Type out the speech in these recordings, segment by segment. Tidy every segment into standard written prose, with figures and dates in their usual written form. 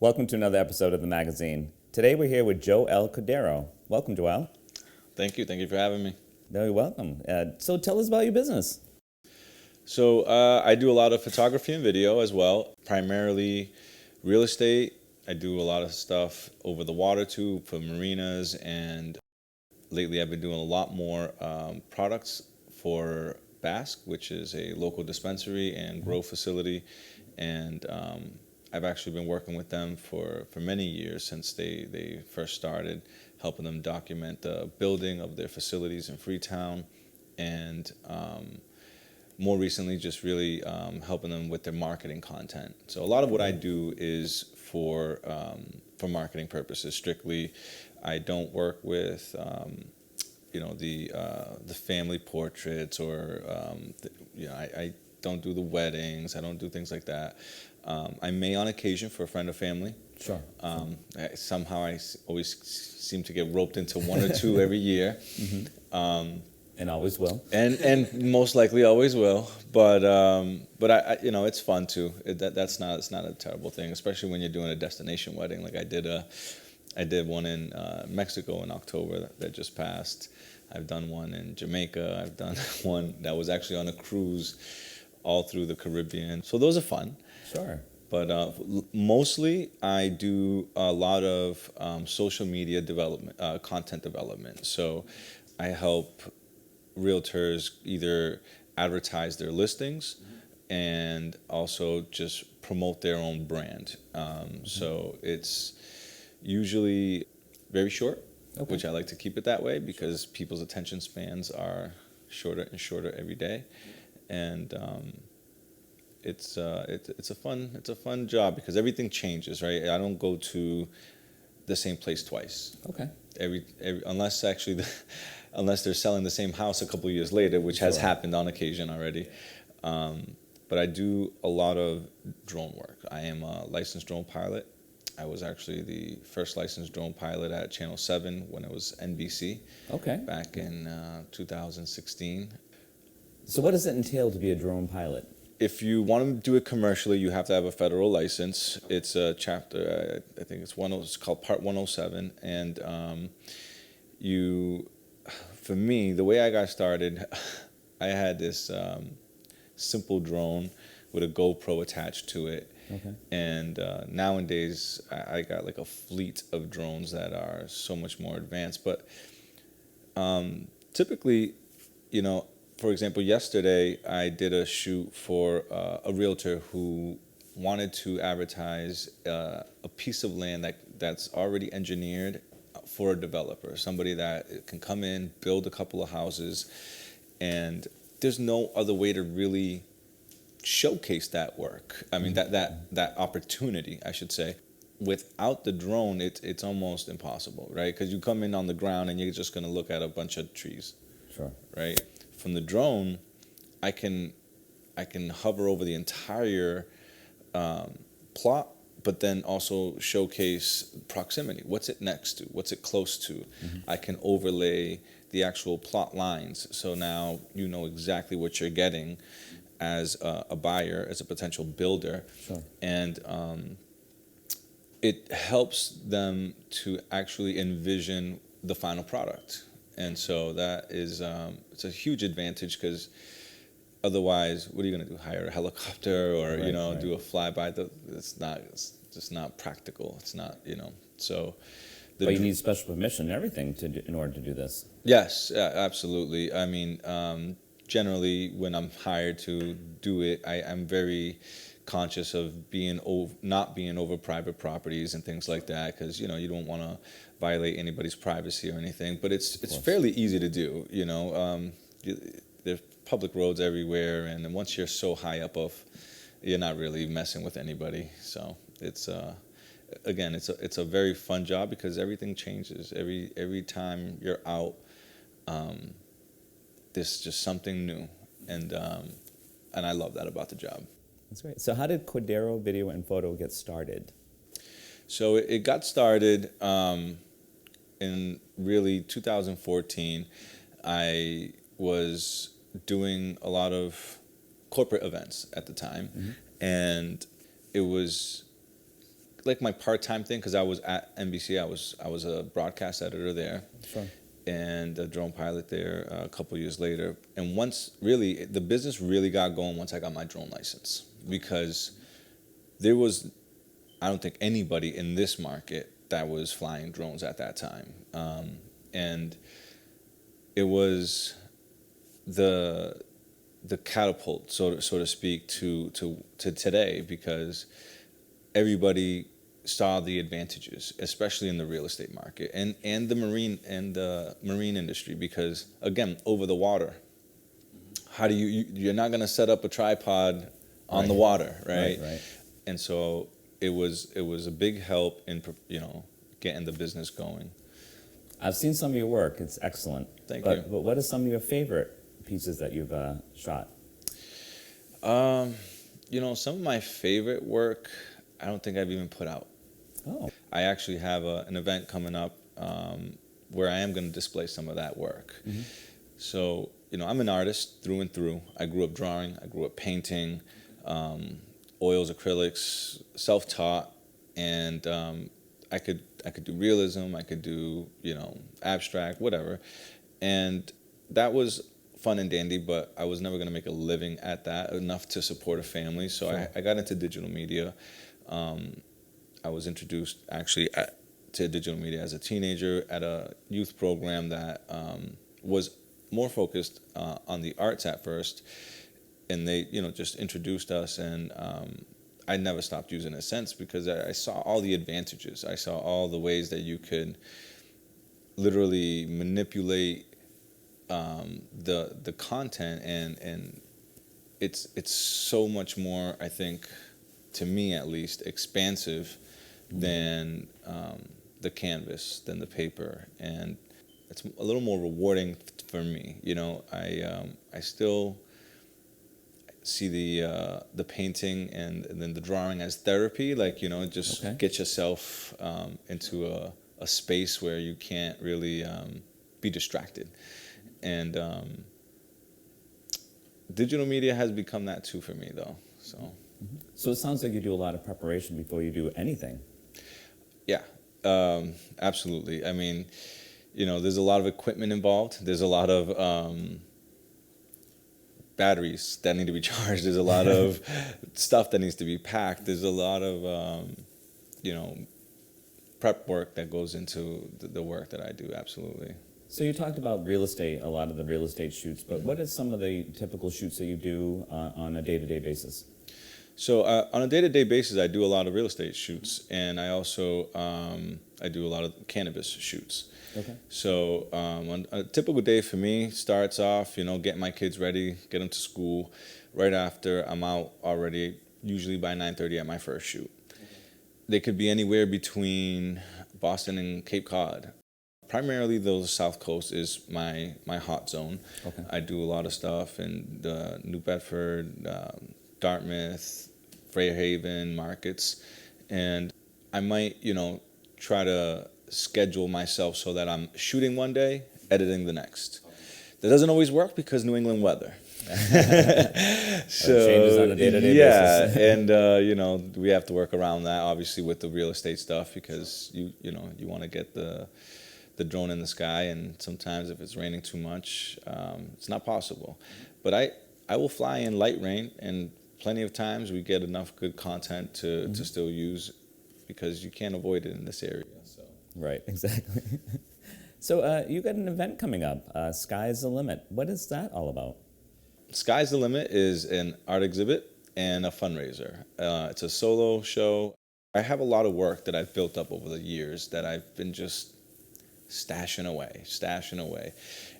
Welcome to another episode of the magazine. Today we're here with Joel Cordero. Welcome, Joel. Thank you for having me. Very welcome. So tell us about your business. So I do a lot of photography and video as well, primarily real estate. I do a lot of stuff over the water too for marinas, and lately I've been doing a lot more products for Basque, which is a local dispensary and grow facility, and I've actually been working with them for many years since they first started, helping them document the building of their facilities in Freetown, and more recently just really helping them with their marketing content. So a lot of what I do is for marketing purposes strictly. I don't work with the family portraits, or I don't do the weddings. I don't do things like that. I may on occasion for a friend or family. Sure. Somehow I always seem to get roped into one or two every year. Mm-hmm. And always will. And most likely always will. But I it's fun too. It's not a terrible thing, especially when you're doing a destination wedding. Like I did one in Mexico in October that just passed. I've done one in Jamaica. I've done one that was actually on a cruise all through the Caribbean. So those are fun. Sure. But mostly I do a lot of social media development, content development. So I help realtors either advertise their listings and also just promote their own brand. So it's usually very short, okay, which I like to keep it that way because people's attention spans are shorter and shorter every day, and it's a fun job because everything changes, right? I don't go to the same place twice. Okay. Every unless they're selling the same house a couple of years later, which has happened on occasion already. But I do a lot of drone work. I am a licensed drone pilot. I was actually the first licensed drone pilot at Channel 7 when it was NBC. Okay. Back in 2016. So what does it entail to be a drone pilot? If you want to do it commercially, you have to have a federal license. It's a chapter, I think it's called Part 107. And for me, the way I got started, I had this simple drone with a GoPro attached to it. Okay. And nowadays, I got like a fleet of drones that are so much more advanced. But typically, for example, yesterday I did a shoot for a realtor who wanted to advertise a piece of land that's already engineered for a developer, somebody that can come in, build a couple of houses, and there's no other way to really showcase that work. I mean, that opportunity, I should say. Without the drone, it's almost impossible, right? Because you come in on the ground and you're just going to look at a bunch of trees. Sure. Right? From the drone, I can hover over the entire plot, but then also showcase proximity. What's it next to? What's it close to? Mm-hmm. I can overlay the actual plot lines, so now you know exactly what you're getting as a buyer, as a potential builder. Sure. And it helps them to actually envision the final product. And so that is it's a huge advantage because otherwise, what are you going to do? Hire a helicopter or right. do a flyby? It's just not practical. It's not so. But you need special permission and everything in order to do this. Yes, absolutely. I mean, generally, when I'm hired to do it, I'm very conscious of not being over private properties and things like that, because you don't want to violate anybody's privacy or anything. But it's fairly easy to do. There's public roads everywhere, and then once you're so high up you're not really messing with anybody. So it's again, it's a very fun job because everything changes every time you're out. There's just something new, and I love that about the job. That's great. So how did Cordero Video and Photo get started? So it got started in really 2014. I was doing a lot of corporate events at the time, mm-hmm. and it was like my part-time thing because I was at NBC. I was a broadcast editor there. Sure. And a drone pilot there a couple years later. And once, really, the business really got going once I got my drone license, because there was, I don't think, anybody in this market that was flying drones at that time. And it was the catapult, so to speak, to today, because everybody saw the advantages, especially in the real estate market and the marine industry, because again, over the water, how do you're not going to set up a tripod on the water, right? Right. And so it was a big help in getting the business going. I've seen some of your work. It's excellent. Thank you. But what are some of your favorite pieces that you've shot? Some of my favorite work, I don't think I've even put out. Oh. I actually have an event coming up where I am going to display some of that work. Mm-hmm. So, I'm an artist through and through. I grew up drawing. I grew up painting, oils, acrylics, self-taught, and I could do realism. I could do abstract, whatever, and that was fun and dandy. But I was never going to make a living at that, enough to support a family. So sure. I got into digital media. I was introduced actually to digital media as a teenager at a youth program that was more focused on the arts at first, and they just introduced us, and I never stopped using it since, because I saw all the advantages. I saw all the ways that you could literally manipulate the content, and it's so much more, I think, to me at least, expansive than the canvas, than the paper, and it's a little more rewarding for me. I still see the painting and then the drawing as therapy, get yourself into a space where you can't really be distracted, and digital media has become that too for me, though. So. Mm-hmm. So it sounds like you do a lot of preparation before you do anything. Yeah, absolutely. I mean, there's a lot of equipment involved. There's a lot of batteries that need to be charged. There's a lot of stuff that needs to be packed. There's a lot of, prep work that goes into the work that I do, absolutely. So you talked about real estate, a lot of the real estate shoots, but what are some of the typical shoots that you do on a day-to-day basis? So on a day-to-day basis, I do a lot of real estate shoots, and I also I do a lot of cannabis shoots. Okay. So on a typical day for me starts off, getting my kids ready, get them to school. Right after, I'm out already, usually by 9:30 at my first shoot. Okay. They could be anywhere between Boston and Cape Cod. Primarily, the South Coast is my hot zone. Okay. I do a lot of stuff in New Bedford, Dartmouth, Fairhaven markets, and I might, try to schedule myself so that I'm shooting one day, editing the next. That doesn't always work because New England weather. So it changes on a day-to-day basis. And we have to work around that, obviously, with the real estate stuff, because you want to get the drone in the sky, and sometimes if it's raining too much, it's not possible. But I will fly in light rain, and plenty of times we get enough good content to still use, because you can't avoid it in this area. So. Right, exactly. So you got an event coming up, Sky's the Limit. What is that all about? Sky's the Limit is an art exhibit and a fundraiser. It's a solo show. I have a lot of work that I've built up over the years that I've been just stashing away.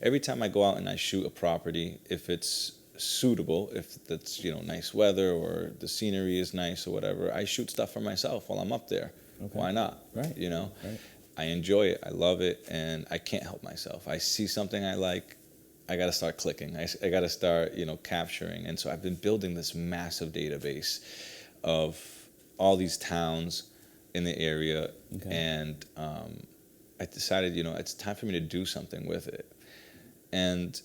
Every time I go out and I shoot a property, if it's suitable, if it's nice weather or the scenery is nice or whatever, I shoot stuff for myself while I'm up there. Okay. Why not? Right. Right. I enjoy it. I love it, and I can't help myself. I see something I like, I got to start clicking. I got to start capturing, and so I've been building this massive database of all these towns in the area, and I decided it's time for me to do something with it, and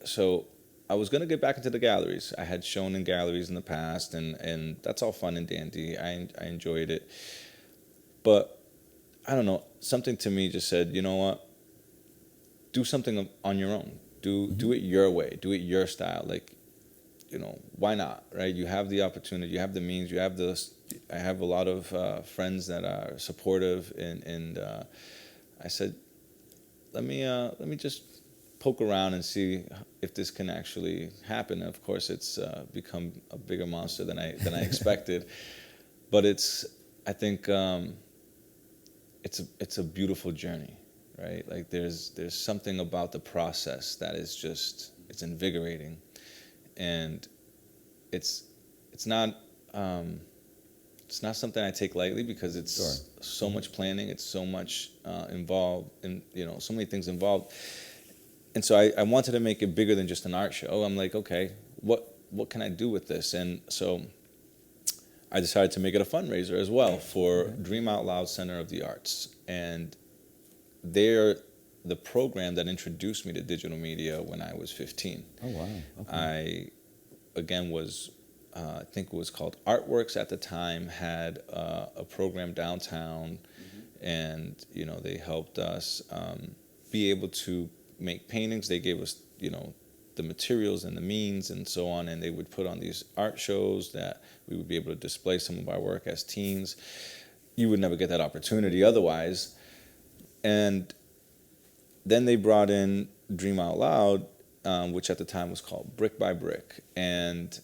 so I was going to get back into the galleries. I had shown in galleries in the past, and that's all fun and dandy. I enjoyed it. But I don't know, something to me just said, you know what? Do something on your own. Do it your way. Do it your style. Like, you know, why not, right? You have the opportunity, you have the means, I have a lot of friends that are supportive, and I said, let me just poke around and see if this can actually happen. And of course, it's become a bigger monster than I expected, but I think it's a beautiful journey, right? Like there's something about the process that is just, it's invigorating, and it's not something I take lightly, because it's Sure. so much planning, it's so much involved, and so many things involved. And so I wanted to make it bigger than just an art show. I'm like, okay, what can I do with this? And so I decided to make it a fundraiser as well for Dream Out Loud Center of the Arts. And they're the program that introduced me to digital media when I was 15. Oh, wow. Okay. I, again, I think it was called Artworks at the time, had a program downtown, and they helped us be able to make paintings. They gave us the materials and the means and so on, and they would put on these art shows that we would be able to display some of our work as teens. You would never get that opportunity otherwise. And then they brought in Dream Out Loud, which at the time was called Brick by Brick, and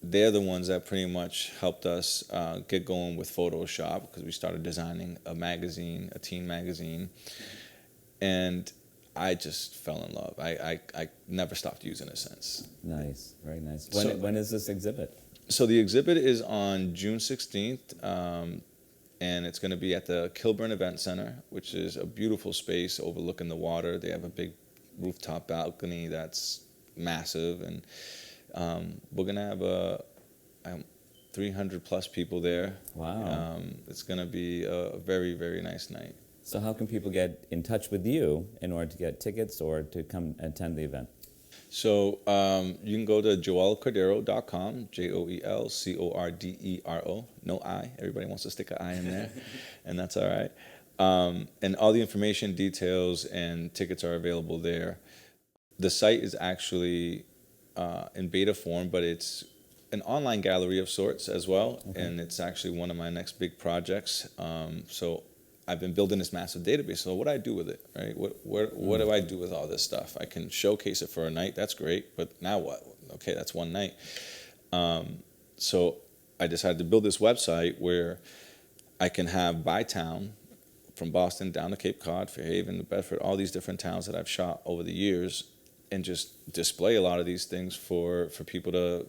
they're the ones that pretty much helped us get going with Photoshop, because we started designing a magazine, a teen magazine, and I just fell in love. I never stopped using it since. Nice, very nice. When is this exhibit? So the exhibit is on June 16th, and it's going to be at the Kilburn Event Center, which is a beautiful space overlooking the water. They have a big rooftop balcony that's massive, and we're going to have 300 plus people there. Wow. It's going to be a very, very nice night. So how can people get in touch with you in order to get tickets or to come attend the event? So you can go to joelcordero.com, JoelCordero, no I. Everybody wants to stick an I in there, and that's all right. And all the information, details, and tickets are available there. The site is actually in beta form, but it's an online gallery of sorts as well, and it's actually one of my next big projects. So I've been building this massive database. So what do I do with it, right? What do I do with all this stuff? I can showcase it for a night. That's great. But now what? Okay, that's one night. So I decided to build this website where I can have by town, from Boston down to Cape Cod, Fairhaven, Bedford, all these different towns that I've shot over the years, and just display a lot of these things for people to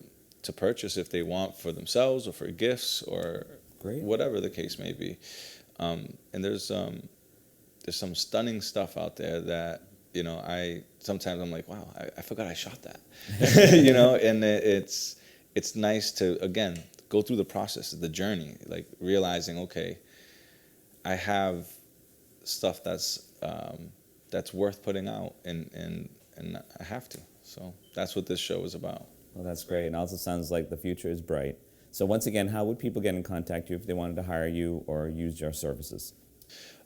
purchase if they want, for themselves or for gifts or whatever the case may be. And there's some stunning stuff out there that sometimes I'm like, wow, I forgot I shot that, and it's nice to again go through the process, the journey, like realizing, okay, I have stuff that's worth putting out, and I have to. So that's what this show is about. Well, that's great, and also sounds like the future is bright. So once again, how would people get in contact with you if they wanted to hire you or use your services?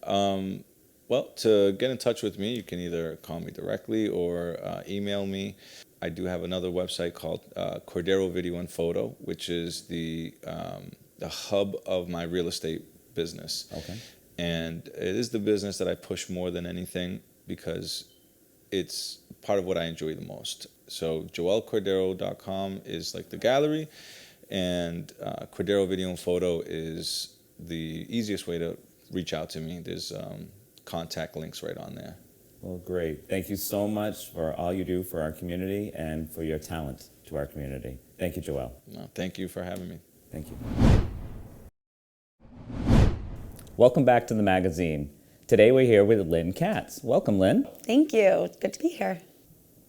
Well, to get in touch with me, you can either call me directly or email me. I do have another website called Cordero Video Photo, which is the hub of my real estate business. Okay. And it is the business that I push more than anything, because it's part of what I enjoy the most. So joelcordero.com is like the gallery, and Cordero Video Photo is the easiest way to reach out to me. There's contact links right on there. Well, great. Thank you so much for all you do for our community and for your talent to our community. Thank you, Joel. No, thank you for having me. Thank you. Welcome back to the magazine. Today we're here with Lynn Katz. Welcome, Lynn. Thank you. It's good to be here.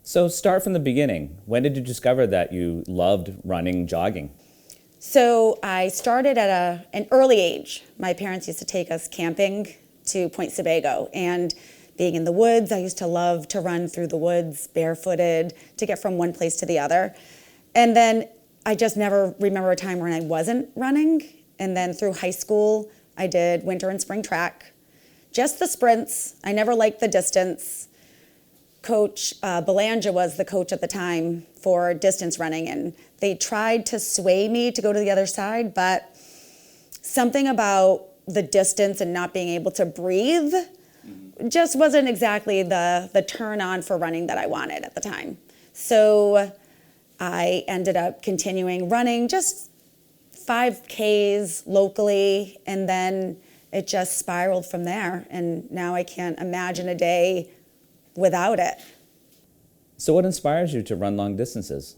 So start from the beginning. When did you discover that you loved running, jogging? So I started at an early age. My parents used to take us camping to Point Sebago, and being in the woods. I used to love to run through the woods barefooted to get from one place to the other. And then I just never remember a time when I wasn't running. And then through high school, I did winter and spring track. Just the sprints. I never liked the distance. Coach Belanja was the coach at the time for distance running, and they tried to sway me to go to the other side, but something about the distance and not being able to breathe just wasn't exactly the turn on for running that I wanted at the time. So I ended up continuing running just 5Ks locally, and then it just spiraled from there. And now I can't imagine a day without it. So what inspires you to run long distances?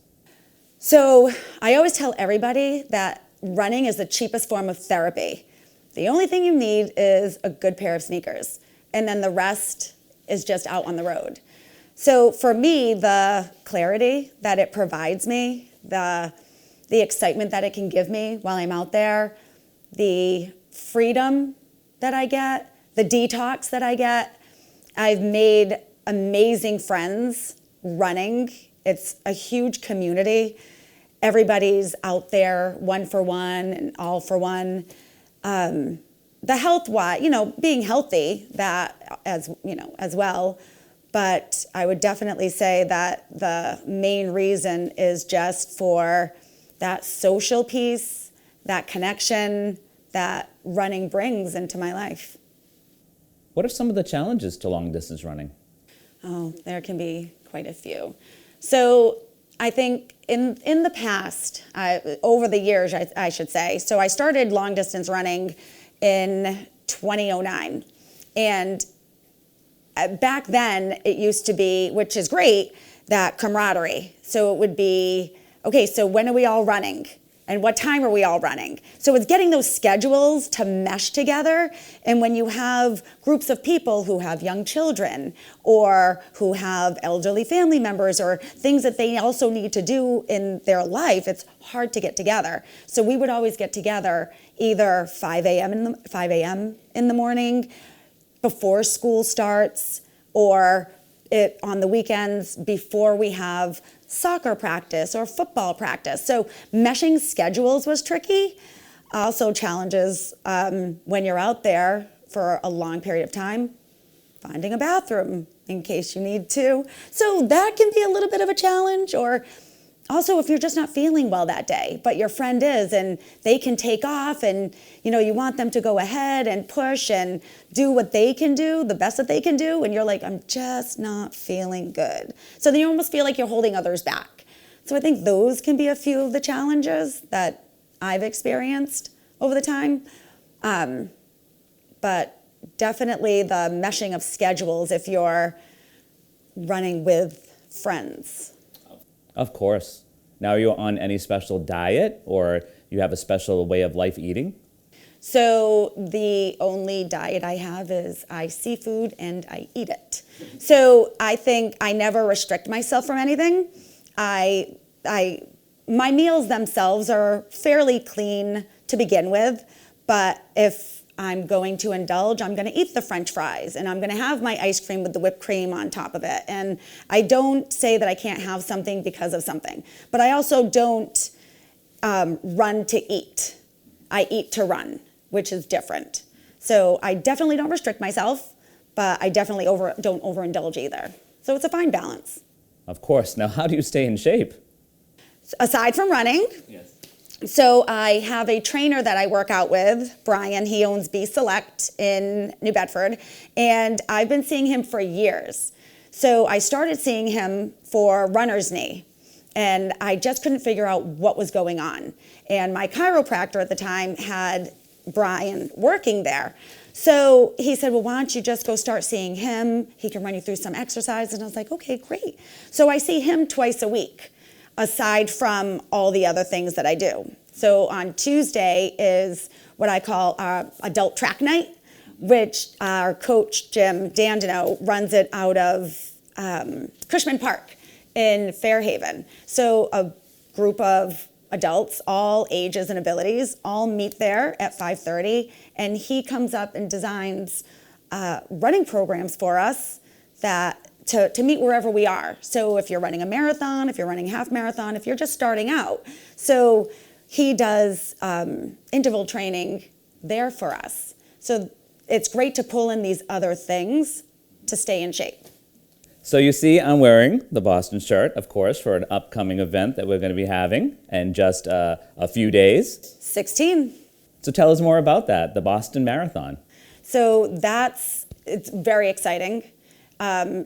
So I always tell everybody that running is the cheapest form of therapy. The only thing you need is a good pair of sneakers, and then the rest is just out on the road. So for me, the clarity that it provides me, the excitement that it can give me while I'm out there, the freedom that I get, the detox that I get. I've made amazing friends running. It's a huge community. Everybody's out there, one for one and all for one. The health-wise, being healthy, that as well. But I would definitely say that the main reason is just for that social piece, that connection that running brings into my life. What are some of the challenges to long distance running? Oh, there can be quite a few. So I think in the past, over the years, I should say, so I started long distance running in 2009. And back then, it used to be, which is great, that camaraderie. So it would be, okay, so when are we all running? And what time are we all running? So it's getting those schedules to mesh together. And when you have groups of people who have young children or who have elderly family members or things that they also need to do in their life, it's hard to get together. So we would always get together either 5 a.m. in the morning before school starts, or on the weekends before we have soccer practice or football practice. So meshing schedules was tricky. Also challenges when you're out there for a long period of time, finding a bathroom in case you need to. So that can be a little bit of a challenge. Or also if you're just not feeling well that day, but your friend is, and they can take off, and you want them to go ahead and push and do what they can do, the best that they can do, and you're like, I'm just not feeling good. So then you almost feel like you're holding others back. So I think those can be a few of the challenges that I've experienced over the time. But definitely the meshing of schedules if you're running with friends. Of course. Now, are you on any special diet, or you have a special way of life eating? So the only diet I have is I see food and I eat it. So I think I never restrict myself from anything. My meals themselves are fairly clean to begin with, but if I'm going to indulge, I'm going to eat the French fries, and I'm going to have my ice cream with the whipped cream on top of it. And I don't say that I can't have something because of something, but I also don't run to eat. I eat to run, which is different. So I definitely don't restrict myself, but I definitely don't overindulge either. So it's a fine balance. Of course. Now, how do you stay in shape? Aside from running, Yes. so I have a trainer that I work out with, Brian. He owns B Select in New Bedford, and I've been seeing him for years. So I started seeing him for runner's knee, and I just couldn't figure out what was going on. And my chiropractor at the time had Brian working there. So he said, well, why don't you just go start seeing him? He can run you through some exercises. And I was like, okay, great. So I see him twice a week, aside from all the other things that I do. So on Tuesday is what I call our adult track night, which our coach, Jim Dandino, runs it out of Cushman Park in Fairhaven. So a group of adults, all ages and abilities, all meet there at 5:30, and he comes up and designs running programs for us that to meet wherever we are. So if you're running a marathon, if you're running half marathon, if you're just starting out. So he does interval training there for us. So it's great to pull in these other things to stay in shape. So you see I'm wearing the Boston shirt, of course, for an upcoming event that we're going to be having in just a few days. 16. So tell us more about that, the Boston Marathon. So it's very exciting. I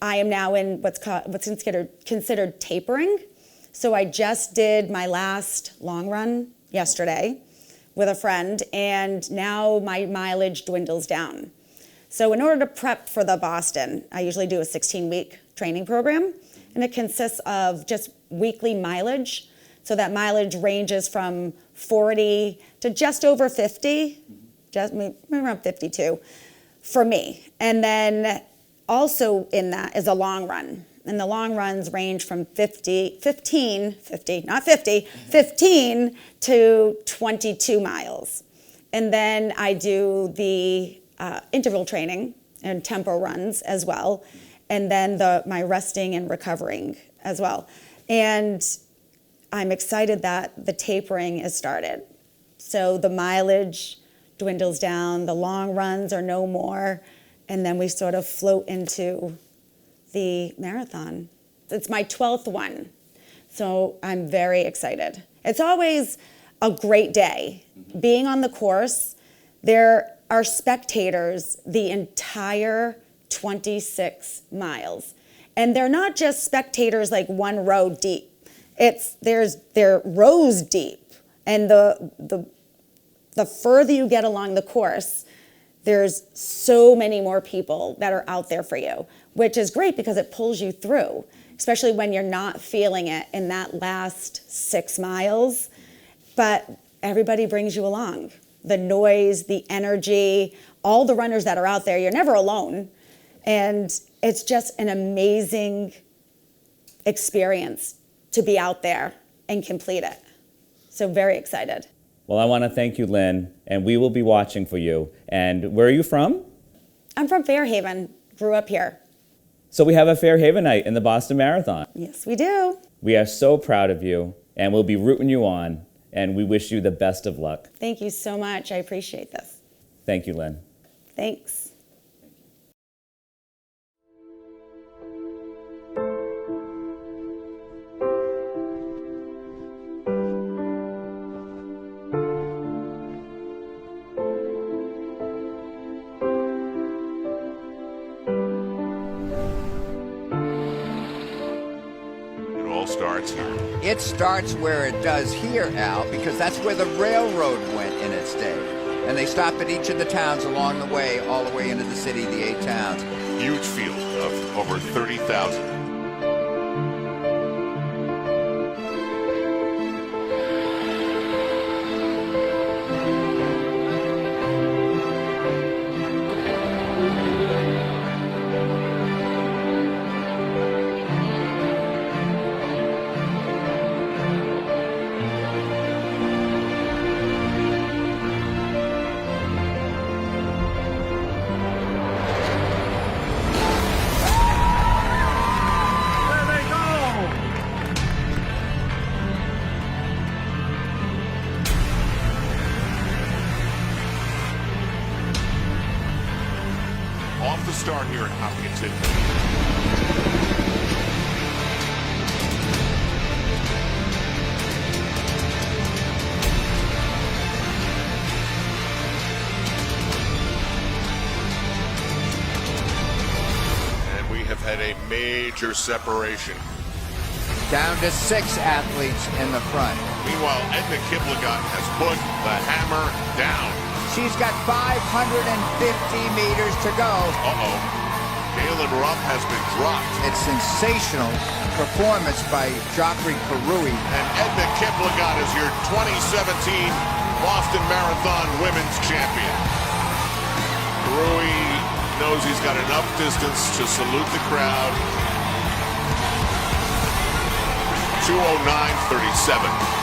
am now in what's considered tapering. So I just did my last long run yesterday with a friend, and now my mileage dwindles down. So in order to prep for the Boston, I usually do a 16-week training program, and it consists of just weekly mileage. So that mileage ranges from 40 to just over 50, just maybe around 52 for me. And then also in that is a long run. And the long runs range from 15 to 22 miles. And then I do the interval training and tempo runs as well. And then my resting and recovering as well. And I'm excited that the tapering has started. So the mileage dwindles down, the long runs are no more, and then we sort of float into the marathon. It's my 12th one, so I'm very excited. It's always a great day. Being on the course, there are spectators the entire 26 miles. And they're not just spectators like one row deep. They're rows deep. And the further you get along the course, there's so many more people that are out there for you, which is great because it pulls you through, especially when you're not feeling it in that last 6 miles. But everybody brings you along. The noise, the energy, all the runners that are out there, you're never alone. And it's just an amazing experience to be out there and complete it. So very excited. Well, I want to thank you, Lynn, and we will be watching for you. And where are you from? I'm from Fairhaven, grew up here. So we have a Fairhavenite in the Boston Marathon. Yes, we do. We are so proud of you, and we'll be rooting you on, and we wish you the best of luck. Thank you so much. I appreciate this. Thank you, Lynn. Thanks. It starts where it does here, Al, because that's where the railroad went in its day. And they stop at each of the towns along the way, all the way into the city, the 8 towns. Huge field of over 30,000. Off the start here at Hopkinton. And we have had a major separation. Down to 6 athletes in the front. Meanwhile, Edna Kiplagat has put the hammer down. She's got 550 meters to go. Uh-oh. Galen Rupp has been dropped. It's sensational performance by Joffrey Karui. And Edna Kiplagat is your 2017 Boston Marathon Women's Champion. Karui knows he's got enough distance to salute the crowd. 2:09:37.